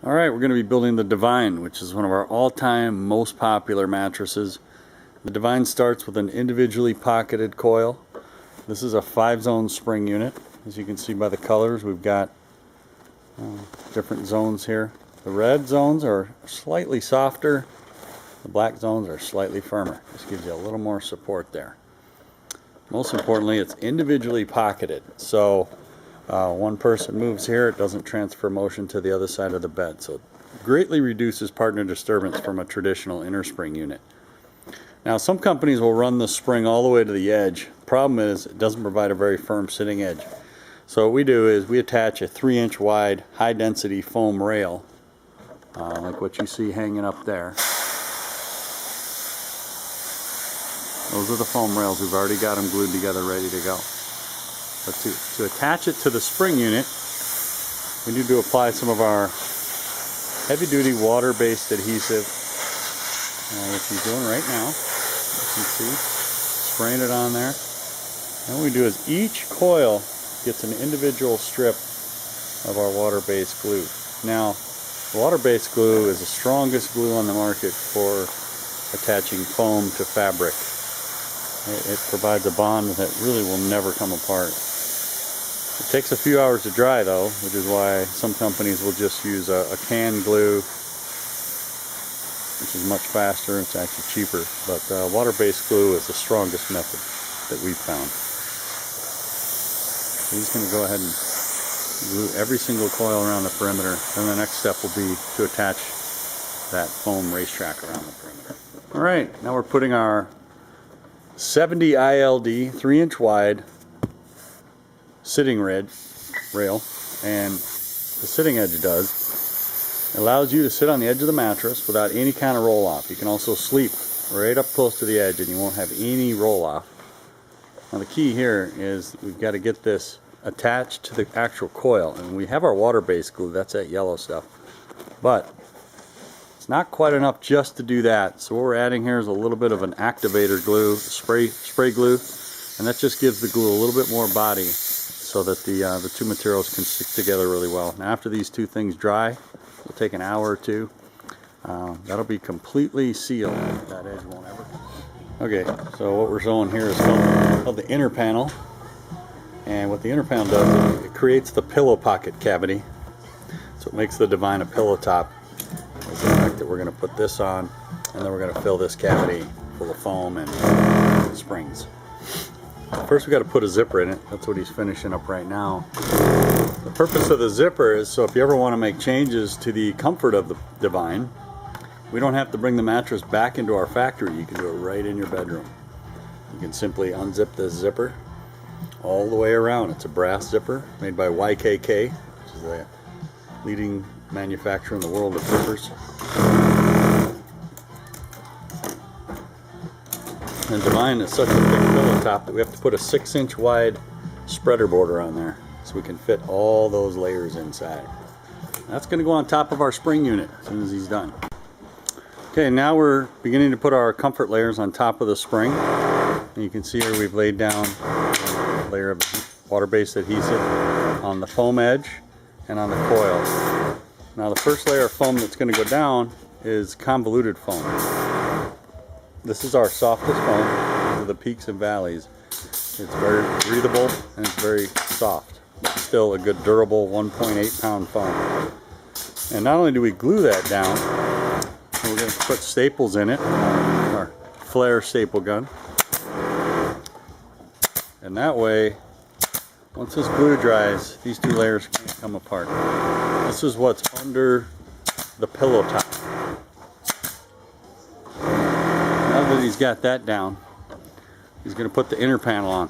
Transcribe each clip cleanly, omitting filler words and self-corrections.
Alright, we're going to be building the Divine, which is one of our all-time most popular mattresses. The Divine starts with an individually pocketed coil. This is a 5-zone spring unit. As you can see by the colors, we've got different zones here. The red zones are slightly softer. The black zones are slightly firmer. This gives you a little more support there. Most importantly, it's individually pocketed. So one person moves here, it doesn't transfer motion to the other side of the bed. So it greatly reduces partner disturbance from a traditional inner spring unit. Now some companies will run the spring all the way to the edge. Problem is it doesn't provide a very firm sitting edge. So what we do is we attach a 3-inch wide high density foam rail like what you see hanging up there. Those are the foam rails. We've already got them glued together ready to go. But to attach it to the spring unit, we need to apply some of our heavy-duty water-based adhesive, which he's doing right now. You can see, spraying it on there. And what we do is each coil gets an individual strip of our water-based glue. Now, the water-based glue is the strongest glue on the market for attaching foam to fabric. It provides a bond that really will never come apart. It takes a few hours to dry though, which is why some companies will just use a can glue, which is much faster and it's actually cheaper. But water-based glue is the strongest method that we've found. So he's going to go ahead and glue every single coil around the perimeter. Then the next step will be to attach that foam racetrack around the perimeter. Alright, now we're putting our 70 ILD 3-inch wide sitting rail, and the sitting edge it allows you to sit on the edge of the mattress without any kind of roll off. You can also sleep right up close to the edge and you won't have any roll off. Now the key here is we've got to get this attached to the actual coil, and we have our water-based glue, that's that yellow stuff, but it's not quite enough just to do that. So what we're adding here is a little bit of an activator glue, spray glue, and that just gives the glue a little bit more body so that the two materials can stick together really well. Now after these two things dry, it'll take an hour or two. That'll be completely sealed. That edge won't ever. Okay, so what we're showing here is called the inner panel. And what the inner panel does is it creates the pillow pocket cavity. So it makes the Divine a pillow top. With the fact that we're going to put this on, and then we're going to fill this cavity full of foam and springs. First we got to put a zipper in it. That's what he's finishing up right now. The purpose of the zipper is so if you ever want to make changes to the comfort of the Divine, we don't have to bring the mattress back into our factory. You can do it right in your bedroom. You can simply unzip this zipper all the way around. It's a brass zipper made by YKK, which is the leading manufacturer in the world of zippers. And Divine is such a thick pillow top that we have to put a 6-inch wide spreader border on there so we can fit all those layers inside. That's going to go on top of our spring unit as soon as he's done. Okay, now we're beginning to put our comfort layers on top of the spring. And you can see here we've laid down a layer of water-based adhesive on the foam edge and on the coil. Now the first layer of foam that's going to go down is convoluted foam. This is our softest foam. These are the peaks and valleys. It's very breathable and it's very soft. But still a good durable 1.8 pound foam. And not only do we glue that down, we're going to put staples in it, our flare staple gun. And that way, once this glue dries, these two layers can't come apart. This is what's under the pillow top. Now that he's got that down, he's going to put the inner panel on.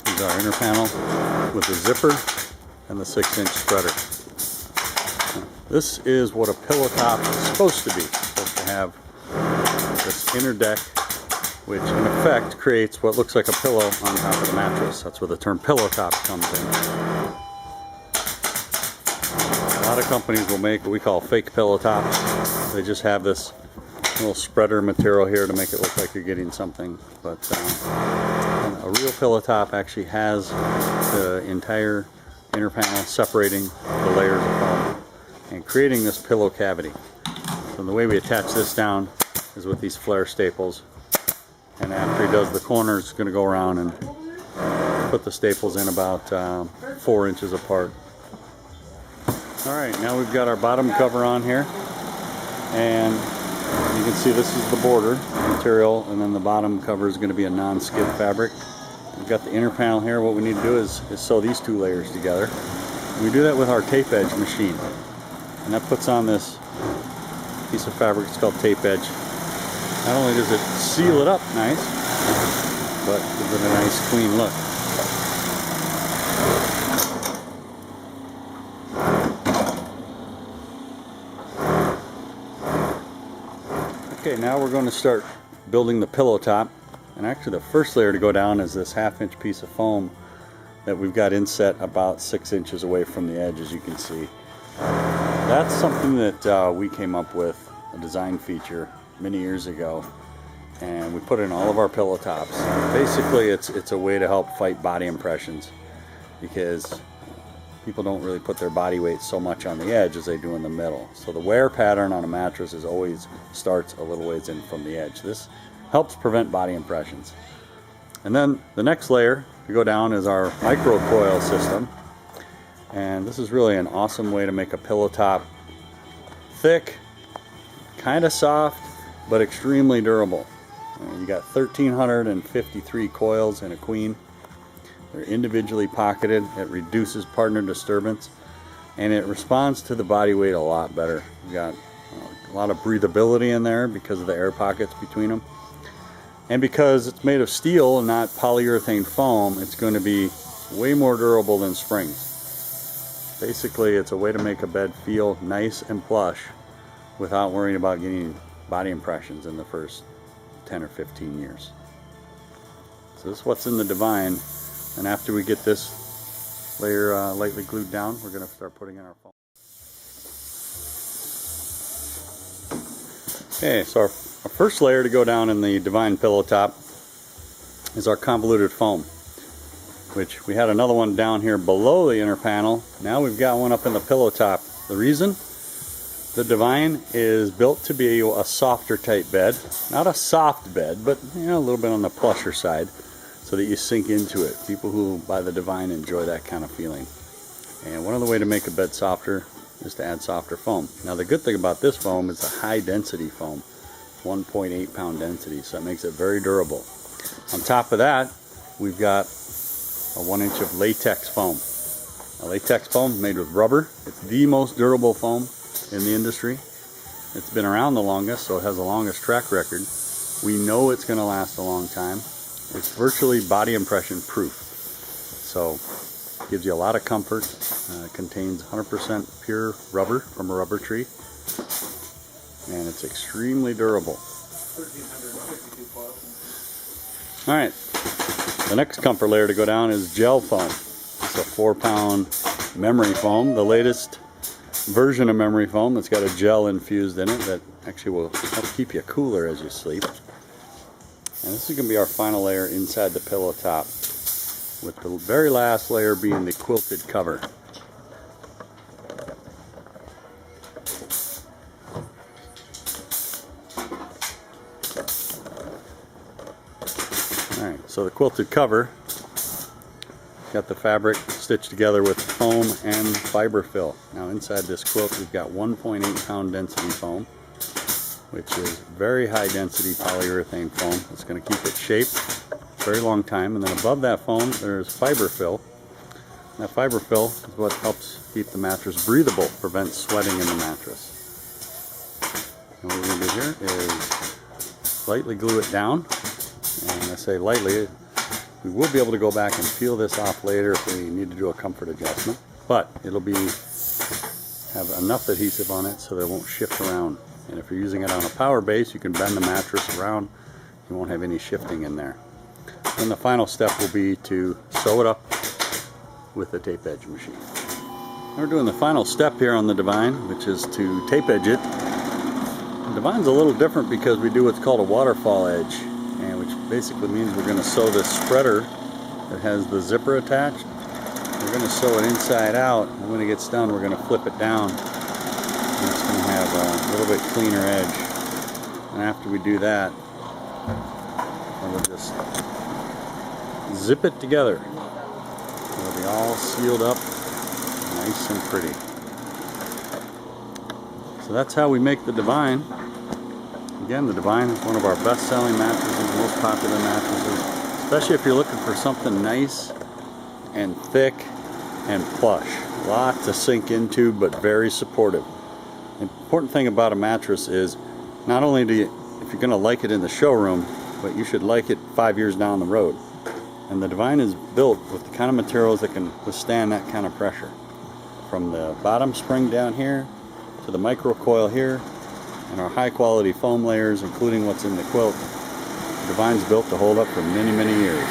Here's our inner panel with the zipper and the 6-inch spreader. This is what a pillow top is supposed to be. It's supposed to have this inner deck, which in effect creates what looks like a pillow on top of the mattress. That's where the term pillow top comes in. of companies will make what we call fake pillow tops. They just have this little spreader material here to make it look like you're getting something, but a real pillow top actually has the entire inner panel separating the layers of foam and creating this pillow cavity. So the way we attach this down is with these flare staples, and after he does the corners, he's going to go around and put the staples in about 4 inches apart. Alright, now we've got our bottom cover on here, and you can see this is the border material, and then the bottom cover is going to be a non-skid fabric. We've got the inner panel here. What we need to do is sew these two layers together. And we do that with our tape edge machine, and that puts on this piece of fabric. It's called tape edge. Not only does it seal it up nice, but gives it a nice clean look. Okay, now we're going to start building the pillow top, and actually the first layer to go down is this 1/2 inch piece of foam that we've got inset about 6 inches away from the edge, as you can see. That's something that we came up with, a design feature many years ago, and we put it in all of our pillow tops. Basically it's a way to help fight body impressions, because people don't really put their body weight so much on the edge as they do in the middle. So the wear pattern on a mattress is always starts a little ways in from the edge. This helps prevent body impressions. And then the next layer to go down is our micro coil system. And this is really an awesome way to make a pillow top thick, kind of soft, but extremely durable. You got 1,353 coils in a queen. They're individually pocketed. It reduces partner disturbance, and it responds to the body weight a lot better. You've got a lot of breathability in there because of the air pockets between them. And because it's made of steel and not polyurethane foam, it's going to be way more durable than springs. Basically, it's a way to make a bed feel nice and plush without worrying about getting body impressions in the first 10 or 15 years. So this is what's in the Divine. And after we get this layer lightly glued down, we're going to start putting in our foam. Okay, so our first layer to go down in the Divine pillow top is our convoluted foam, which we had another one down here below the inner panel. Now we've got one up in the pillow top. The reason? The Divine is built to be a softer type bed. Not a soft bed, but a little bit on the plusher side, so that you sink into it. People who buy the Divine enjoy that kind of feeling. And one of the ways to make a bed softer is to add softer foam. Now the good thing about this foam is a high density foam, 1.8 pound density, so that makes it very durable. On top of that, we've got a 1 inch of latex foam. A latex foam made with rubber. It's the most durable foam in the industry. It's been around the longest, so it has the longest track record. We know it's going to last a long time. It's virtually body impression proof, so it gives you a lot of comfort. Contains 100% pure rubber from a rubber tree, and it's extremely durable. 1,352 coils. Alright, the next comfort layer to go down is gel foam. It's a 4-pound memory foam, the latest version of memory foam that's got a gel infused in it that actually will help keep you cooler as you sleep. And this is going to be our final layer inside the pillow top, with the very last layer being the quilted cover. Alright, so the quilted cover, got the fabric stitched together with foam and fiber fill. Now inside this quilt we've got 1.8 pound density foam, which is very high density polyurethane foam. It's going to keep it shaped a very long time. And then above that foam there's fiber fill. That fiber fill is what helps keep the mattress breathable, prevents sweating in the mattress. And what we're going to do here is lightly glue it down. And I say lightly, we will be able to go back and peel this off later if we need to do a comfort adjustment. But it'll have enough adhesive on it so that it won't shift around. And if you're using it on a power base, you can bend the mattress around. You won't have any shifting in there. Then the final step will be to sew it up with the tape edge machine. We're doing the final step here on the Divine, which is to tape edge it. The Divine's a little different because we do what's called a waterfall edge, and which basically means we're going to sew this spreader that has the zipper attached. We're going to sew it inside out, and when it gets done we're going to flip it down, and it's going to have a little bit cleaner edge. And after we do that, we'll just zip it together. It'll be all sealed up, nice and pretty. So that's how we make the Divine. Again, the Divine is one of our best-selling mattresses, most popular mattresses, especially if you're looking for something nice and thick and plush. A lot to sink into, but very supportive. The important thing about a mattress is not only do you, if you're going to like it in the showroom, but you should like it 5 years down the road. And the Divine is built with the kind of materials that can withstand that kind of pressure. From the bottom spring down here to the micro coil here, and our high quality foam layers, including what's in the quilt. The Divine's built to hold up for many, many years.